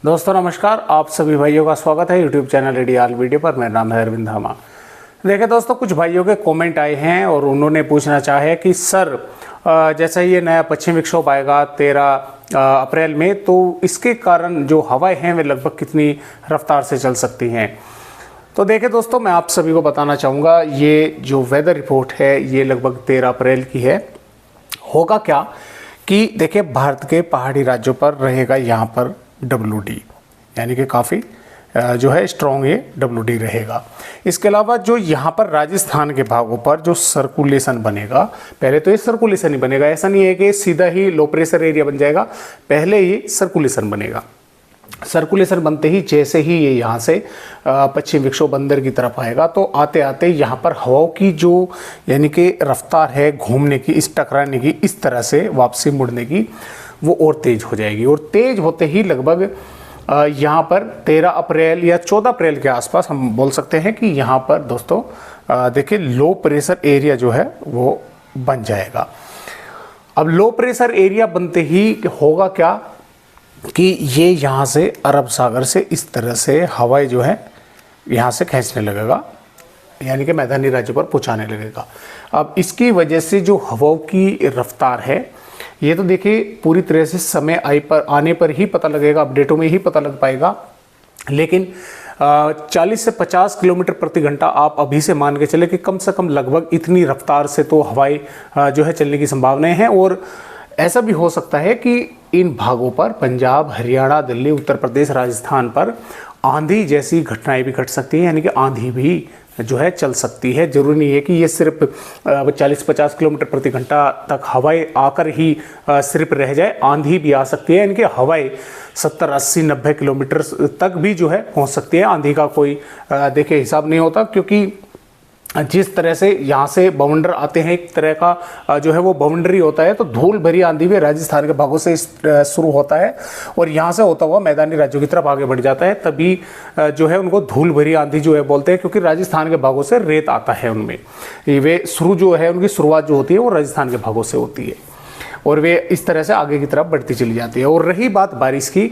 दोस्तों नमस्कार, आप सभी भाइयों का स्वागत है यूट्यूब चैनल रेडियल वीडियो पर। मेरा नाम है अरविंद धामा। देखिए दोस्तों, कुछ भाइयों के कमेंट आए हैं और उन्होंने पूछना चाहे कि सर जैसा ये नया पश्चिम विक्षोभ आएगा 13 अप्रैल में, तो इसके कारण जो हवाएं हैं वे लगभग कितनी रफ्तार से चल सकती हैं। तो देखिए दोस्तों, मैं आप सभी को बताना चाहूँगा, ये जो वेदर रिपोर्ट है ये लगभग 13 अप्रैल की है। होगा क्या कि देखिए, भारत के पहाड़ी राज्यों पर रहेगा यहाँ पर WD, यानी कि काफ़ी जो है स्ट्रॉन्ग ये WD रहेगा। इसके अलावा जो यहाँ पर राजस्थान के भागों पर जो सर्कुलेशन बनेगा, पहले तो ये सर्कुलेशन ही बनेगा, ऐसा नहीं है कि सीधा ही लो प्रेशर एरिया बन जाएगा, पहले ये सर्कुलेशन बनेगा। सर्कुलेशन बनते ही जैसे ही ये यहाँ से पश्चिम विक्षोभ बंदर की तरफ आएगा, तो आते आते यहाँ पर हवाओं की जो यानी कि रफ्तार है घूमने की, इस टकराने की, इस तरह से वापसी मुड़ने की, वो और तेज़ हो जाएगी। और तेज़ होते ही लगभग यहाँ पर 13 अप्रैल या 14 अप्रैल के आसपास हम बोल सकते हैं कि यहाँ पर दोस्तों देखिए लो प्रेशर एरिया जो है वो बन जाएगा। अब लो प्रेशर एरिया बनते ही होगा क्या कि ये यहाँ से अरब सागर से इस तरह से हवाएं जो है यहाँ से खींचने लगेगा, यानी कि मैदानी राज्यों पर पहुँचाने लगेगा। अब इसकी वजह से जो हवाओं की रफ्तार है, ये तो देखिए पूरी तरह से समय आने पर ही पता लगेगा, अपडेटों में ही पता लग पाएगा। लेकिन 40 से 50 किलोमीटर प्रति घंटा आप अभी से मान के चले कि कम से कम लगभग इतनी रफ्तार से तो हवाएं जो है चलने की संभावनाएं हैं। और ऐसा भी हो सकता है कि इन भागों पर पंजाब, हरियाणा, दिल्ली, उत्तर प्रदेश, राजस्थान पर आंधी जैसी घटनाएं भी घट सकती हैं, यानी कि आंधी भी जो है चल सकती है। जरूरी नहीं है कि ये सिर्फ 40-50 किलोमीटर प्रति घंटा तक हवाएं आकर ही सिर्फ रह जाए, आंधी भी आ सकती है, यानी कि हवाएं 70, 80, 90 किलोमीटर तक भी जो है पहुंच सकती है। आंधी का कोई देखिए हिसाब नहीं होता, क्योंकि जिस तरह से यहाँ से बवंडर आते हैं, एक तरह का जो है वो बवंडरी होता है, तो धूल भरी आंधी भी राजस्थान के भागों से शुरू होता है और यहाँ से होता हुआ मैदानी राज्यों की तरफ आगे बढ़ जाता है। तभी जो है उनको धूल भरी आंधी जो है बोलते हैं, क्योंकि राजस्थान के भागों से रेत आता है उनमें। वे शुरू जो है उनकी शुरुआत जो होती है वो राजस्थान के भागों से होती है और वे इस तरह से आगे की तरफ बढ़ती चली जाती है। और रही बात बारिश की,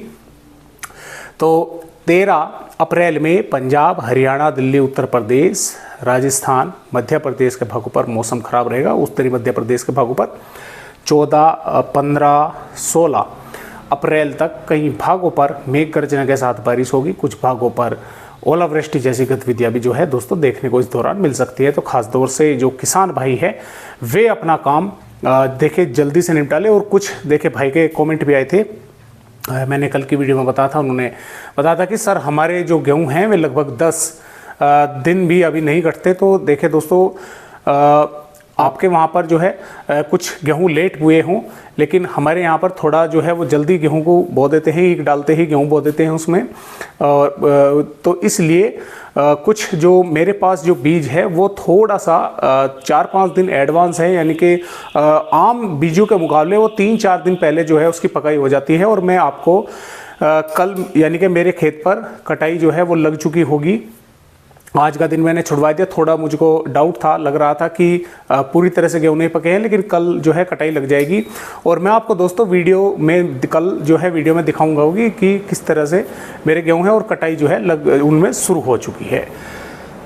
तो 13 अप्रैल में पंजाब, हरियाणा, दिल्ली, उत्तर प्रदेश, राजस्थान, मध्य प्रदेश के भागों पर मौसम खराब रहेगा। उत्तरी मध्य प्रदेश के भागों पर 14, 15, 16 अप्रैल तक कई भागों पर मेघ गर्जना के साथ बारिश होगी। कुछ भागों पर ओलावृष्टि जैसी गतिविधियां भी जो है दोस्तों देखने को इस दौरान मिल सकती है। तो खास तौर से जो किसान भाई है वे अपना काम देखे जल्दी से निपटा ले। और कुछ देखे भाई के कॉमेंट भी आए थे, मैंने कल की वीडियो में बताया था, उन्होंने बताया था कि सर हमारे जो गेहूं हैं वे लगभग 10 दिन भी अभी नहीं कटते। तो देखे दोस्तों, आपके वहाँ पर जो है कुछ गेहूं लेट हुए हों, लेकिन हमारे यहाँ पर थोड़ा जो है वो जल्दी गेहूं को बो देते हैं, ईख डालते ही गेहूं बो देते हैं उसमें। तो इसलिए कुछ जो मेरे पास जो बीज है वो थोड़ा सा 4-5 दिन एडवांस है, यानी कि आम बीजों के मुकाबले वो 3-4 दिन पहले जो है उसकी पकाई हो जाती है। और मैं आपको कल यानी कि मेरे खेत पर कटाई जो है वो लग चुकी होगी। आज का दिन मैंने छुड़वा दिया, थोड़ा मुझको डाउट था, लग रहा था कि पूरी तरह से गेहूं नहीं पके हैं, लेकिन कल जो है कटाई लग जाएगी। और मैं आपको दोस्तों वीडियो में कल जो है वीडियो में दिखाऊंगा कि किस तरह से मेरे गेहूं है और कटाई जो है उनमें शुरू हो चुकी है।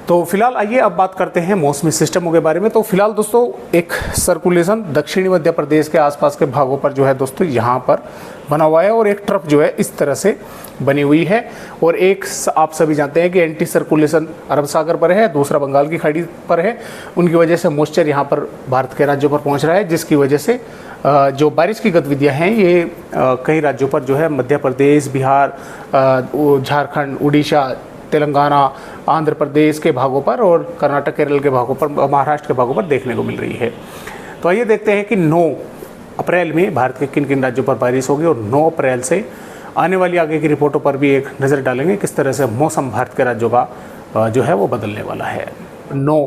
तो फिलहाल आइए अब बात करते हैं मौसमी सिस्टमों के बारे में। तो फिलहाल दोस्तों एक सर्कुलेशन दक्षिणी मध्य प्रदेश के आसपास के भागों पर जो है दोस्तों यहाँ पर बना हुआ है और एक ट्रफ जो है इस तरह से बनी हुई है। और एक आप सभी जानते हैं कि एंटी सर्कुलेशन अरब सागर पर है, दूसरा बंगाल की खाड़ी पर है। उनकी वजह से मॉइस्चर यहाँ पर भारत के राज्यों पर पहुँच रहा है, जिसकी वजह से जो बारिश की गतिविधियाँ हैं ये कई राज्यों पर जो है मध्य प्रदेश, बिहार, झारखंड, उड़ीसा, तेलंगाना, आंध्र प्रदेश के भागों पर और कर्नाटक, केरल के भागों पर, महाराष्ट्र के भागों पर देखने को मिल रही है। तो आइए देखते हैं कि 9 अप्रैल में भारत के किन किन राज्यों पर बारिश होगी और 9 अप्रैल से आने वाली आगे की रिपोर्टों पर भी एक नज़र डालेंगे किस तरह से मौसम भारत के राज्यों का जो है वो बदलने वाला है। 9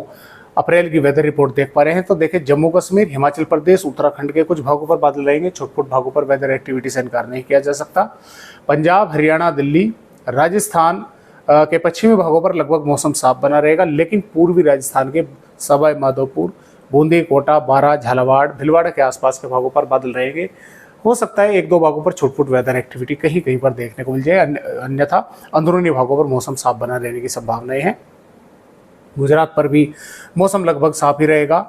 अप्रैल की वेदर रिपोर्ट देख पा रहे हैं। तो देखिए, जम्मू कश्मीर, हिमाचल प्रदेश, उत्तराखंड के कुछ भागों पर बादल रहेंगे। छोटे-छोटे भागों पर वेदर एक्टिविटी से इनकार नहीं किया जा सकता। पंजाब, हरियाणा, दिल्ली, राजस्थान के पश्चिमी भागों पर लगभग मौसम साफ बना रहेगा, लेकिन पूर्वी राजस्थान के सवाई माधोपुर, बूंदी, कोटा, बारां, झालावाड़, भीलवाड़ा के आसपास के भागों पर बादल रहेंगे। हो सकता है एक दो भागों पर छुटपुट वेदर एक्टिविटी कहीं कहीं पर देखने को मिल जाए, अन्यथा अंदरूनी भागों पर मौसम साफ बना रहने की संभावनाएं हैं। गुजरात पर भी मौसम लगभग साफ ही रहेगा।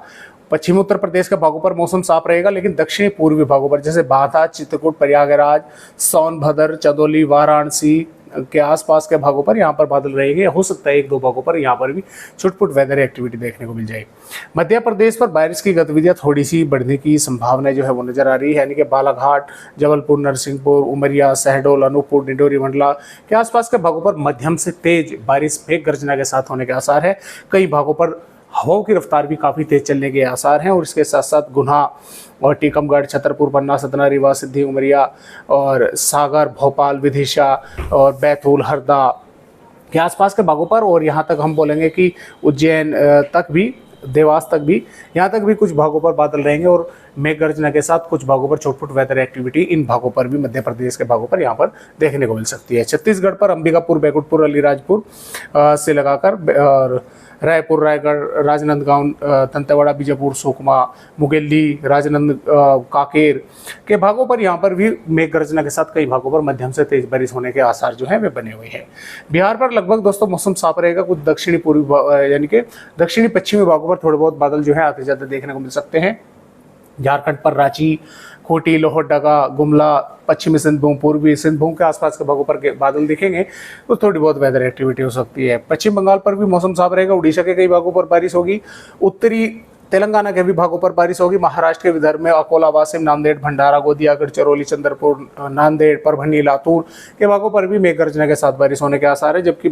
पश्चिमी उत्तर प्रदेश के भागों पर मौसम साफ रहेगा, लेकिन दक्षिणी पूर्वी भागों पर जैसे बांदा, चित्रकूट, प्रयागराज, सोनभद्र, चंदौली, वाराणसी के आसपास के भागों पर यहाँ पर बादल रहेंगे। हो सकता है एक दो भागों पर यहाँ पर भी छुटपुट वेदर एक्टिविटी देखने को मिल जाए। मध्य प्रदेश पर बारिश की गतिविधियां थोड़ी सी बढ़ने की संभावना जो है वो नजर आ रही है, यानी कि बालाघाट, जबलपुर, नरसिंहपुर, उमरिया, शहडोल, अनूपपुर, डिंडोरी, मंडला के आसपास के भागों पर मध्यम से तेज बारिश मेघ गर्जना के साथ होने के आसार है। कई भागों पर हवाओं की रफ्तार भी काफ़ी तेज चलने के आसार हैं और इसके साथ साथ गुना और टीकमगढ़, छतरपुर, पन्ना, सतना, रीवा, सिद्धि, उमरिया और सागर, भोपाल, विदिशा और बैतूल, हरदा के आसपास के भागों पर, और यहाँ तक हम बोलेंगे कि उज्जैन तक भी, देवास तक भी, यहाँ तक भी कुछ भागों पर बादल रहेंगे और मेघ गर्जना के साथ कुछ भागों पर छुटपुट वेदर एक्टिविटी इन भागों पर भी मध्य प्रदेश के भागों पर यहाँ पर देखने को मिल सकती है। छत्तीसगढ़ पर अंबिकापुर, बैकुंठपुर, अलीराजपुर से लगाकर और रायपुर, रायगढ़, राजनांदगांव, दंतेवाड़ा, बीजापुर, सुकमा, मुंगेली, राजनांद, कांकेर के भागों पर यहाँ पर भी मेघ गर्जना के साथ कई भागों पर मध्यम से तेज बारिश होने के आसार जो है वे बने हुए हैं। बिहार पर लगभग दोस्तों मौसम साफ रहेगा। कुछ दक्षिणी पूर्वी यानी कि दक्षिणी पश्चिमी भागों पर थोड़े बहुत बादल जो है आते जाते देखने को मिल सकते हैं। झारखंड पर रांची, खूंटी, लोहरदगा, गुमला, पश्चिमी सिंहभूम, पूर्वी सिंहभूम के आसपास के भागों पर बादल दिखेंगे तो थोड़ी बहुत वेदर एक्टिविटी हो सकती है। पश्चिम बंगाल पर भी मौसम साफ रहेगा। उड़ीसा के कई भागों पर बारिश होगी। उत्तरी तेलंगाना के भी भागों पर बारिश होगी। महाराष्ट्र के विदर्भ में अकोला, वाशिम, नांदेड़, भंडारा, गोंदिया, गढ़चिरौली, चंद्रपुर, नांदेड़, परभनी, लातूर के भागों पर भी मेघ गर्जना के साथ बारिश होने के आसार है। जबकि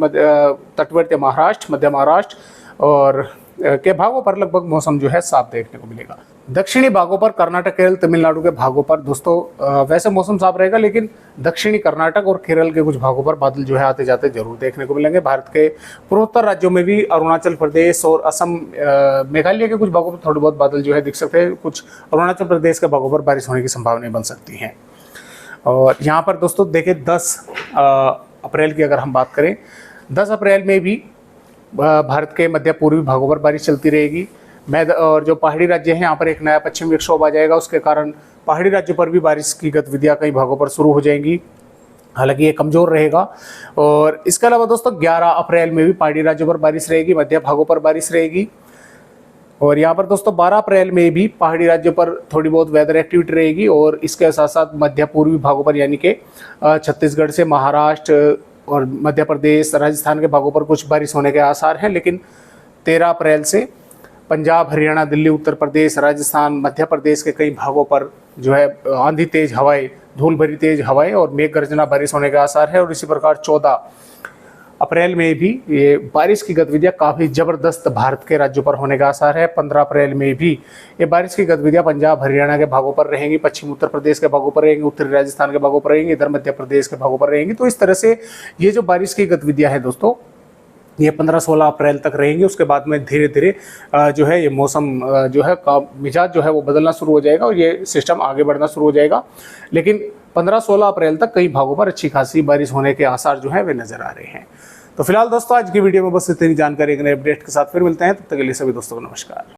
तटवर्ती महाराष्ट्र, मध्य महाराष्ट्र और के भागों पर लगभग मौसम जो है साफ देखने को मिलेगा। दक्षिणी भागों पर कर्नाटक, केरल, तमिलनाडु के भागों पर दोस्तों वैसे मौसम साफ रहेगा, लेकिन दक्षिणी कर्नाटक और केरल के कुछ भागों पर बादल जो है आते जाते जरूर देखने को मिलेंगे। भारत के पूर्वोत्तर राज्यों में भी अरुणाचल प्रदेश और असम, मेघालय के कुछ भागों पर थोड़े बहुत बादल जो है दिख सकते हैं। कुछ अरुणाचल प्रदेश के भागों पर बारिश होने की संभावनाएं बन सकती हैं। और यहाँ पर दोस्तों देखिए 10 अप्रैल की अगर हम बात करें, 10 अप्रैल में भी भारत के मध्य पूर्वी भागों पर बारिश चलती रहेगी। और जो पहाड़ी राज्य हैं यहाँ पर एक नया पश्चिमी विक्षोभ आ जाएगा, उसके कारण पहाड़ी राज्यों पर भी बारिश की गतिविधियाँ कई भागों पर शुरू हो जाएंगी। हालांकि ये कमज़ोर रहेगा। और इसके अलावा दोस्तों 11 अप्रैल में भी पहाड़ी राज्यों पर बारिश रहेगी, मध्य भागों पर बारिश रहेगी। और यहाँ पर दोस्तों 12 अप्रैल में भी पहाड़ी राज्यों पर थोड़ी बहुत वेदर एक्टिविटी रहेगी और इसके साथ साथ मध्य पूर्वी भागों पर यानी कि छत्तीसगढ़ से महाराष्ट्र और मध्य प्रदेश, राजस्थान के भागों पर कुछ बारिश होने के आसार हैं। लेकिन 13 अप्रैल से पंजाब, हरियाणा, दिल्ली, उत्तर प्रदेश, राजस्थान, मध्य प्रदेश के कई भागों पर जो है आंधी तेज हवाएं, धूल भरी तेज हवाएं और मेघ गर्जना बारिश होने के आसार है। और इसी प्रकार 14 अप्रैल में भी ये बारिश की गतिविधियां काफ़ी ज़बरदस्त भारत के राज्यों पर होने का आसार है। 15 अप्रैल में भी ये बारिश की गतिविधियां पंजाब, हरियाणा के भागों पर रहेंगी, पश्चिम उत्तर प्रदेश के भागों पर रहेंगी, उत्तरी राजस्थान के भागों पर रहेंगी, इधर मध्य प्रदेश के भागों पर रहेंगी। तो इस तरह से ये जो बारिश की गतिविधियां हैं दोस्तों ये 15-16 अप्रैल तक रहेंगी। उसके बाद में धीरे धीरे जो है ये मौसम जो है का मिजाज जो है वो बदलना शुरू हो जाएगा और ये सिस्टम आगे बढ़ना शुरू हो जाएगा। लेकिन 15-16 अप्रैल तक कई भागों पर अच्छी खासी बारिश होने के आसार जो है वे नजर आ रहे हैं। तो फिलहाल दोस्तों आज की वीडियो में बस इतनी जानकारी, एक नए अपडेट के साथ फिर मिलते हैं। तब तक के लिए सभी दोस्तों को नमस्कार।